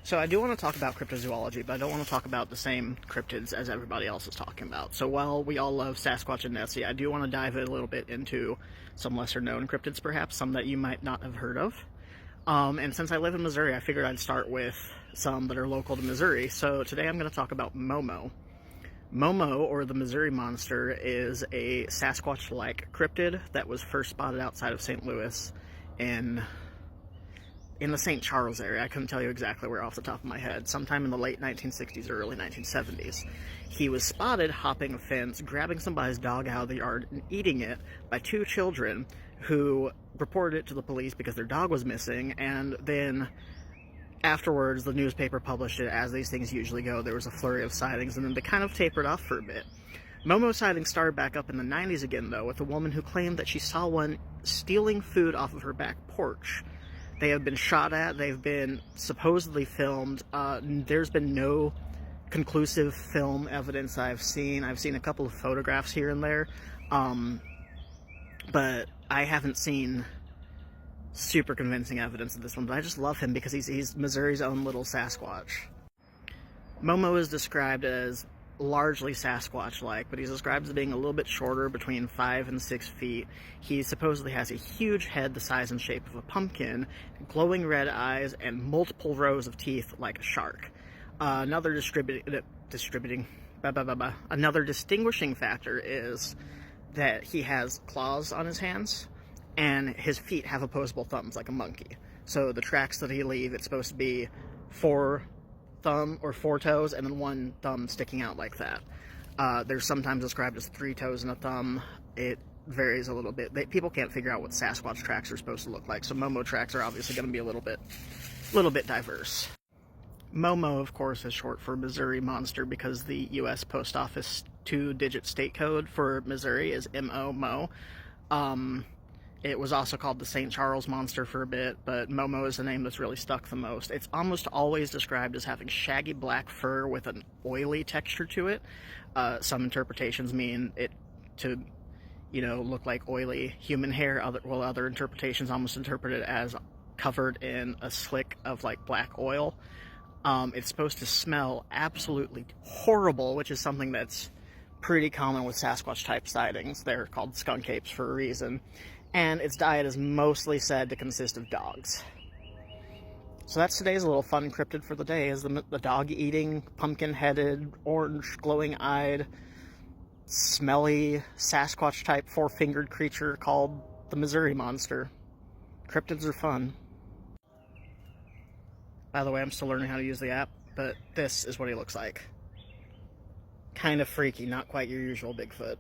So I do want to talk about cryptozoology, but I don't want to talk about the same cryptids as everybody else is talking about. So while we all love Sasquatch and Nessie, I do want to dive a little bit into some lesser-known cryptids, perhaps, some that you might not have heard of. And since I live in Missouri, I figured I'd start with some that are local to Missouri. So today I'm going to talk about Momo. Momo, or the Missouri Monster, is a Sasquatch-like cryptid that was first spotted outside of St. Louis in the St. Charles area. I couldn't tell you exactly where off the top of my head. Sometime in the late 1960s or early 1970s. He was spotted hopping a fence, grabbing somebody's dog out of the yard, and eating it by two children who reported it to the police because their dog was missing, and then afterwards the newspaper published it, as these things usually go. There was a flurry of sightings, and then they kind of tapered off for a bit. Momo sightings started back up in the 90s again, though, with a woman who claimed that she saw one stealing food off of her back porch. They have been shot at, they've been supposedly filmed. There's been no conclusive film evidence I've seen. I've seen a couple of photographs here and there, but I haven't seen super convincing evidence of this one. But I just love him because he's Missouri's own little Sasquatch. Momo is described as largely Sasquatch-like, but he's described as being a little bit shorter, between 5 and 6 feet. He supposedly has a huge head the size and shape of a pumpkin, glowing red eyes, and multiple rows of teeth like a shark. Another distinguishing factor is that he has claws on his hands, and his feet have opposable thumbs like a monkey. So the tracks that he leaves, it's supposed to be 4 toes and then 1 thumb sticking out like that. They're sometimes described as 3 toes and a thumb. It varies a little bit. People can't figure out what Sasquatch tracks are supposed to look like, so Momo tracks are obviously going to be a little bit diverse. Momo, of course, is short for Missouri Monster because the U.S. Post Office 2-digit state code for Missouri is MO. It was also called the St. Charles Monster for a bit, but Momo is the name that's really stuck the most. It's almost always described as having shaggy black fur with an oily texture to it. Some interpretations mean it to, look like oily human hair, while other interpretations almost interpret it as covered in a slick of like black oil. It's supposed to smell absolutely horrible, which is something that's pretty common with Sasquatch-type sightings. They're called skunk apes for a reason. And its diet is mostly said to consist of dogs. So that's today's little fun cryptid for the day, is the dog-eating, pumpkin-headed, orange, glowing-eyed, smelly, Sasquatch-type 4-fingered creature called the Missouri Monster. Cryptids are fun. By the way, I'm still learning how to use the app, but this is what he looks like. Kind of freaky, not quite your usual Bigfoot.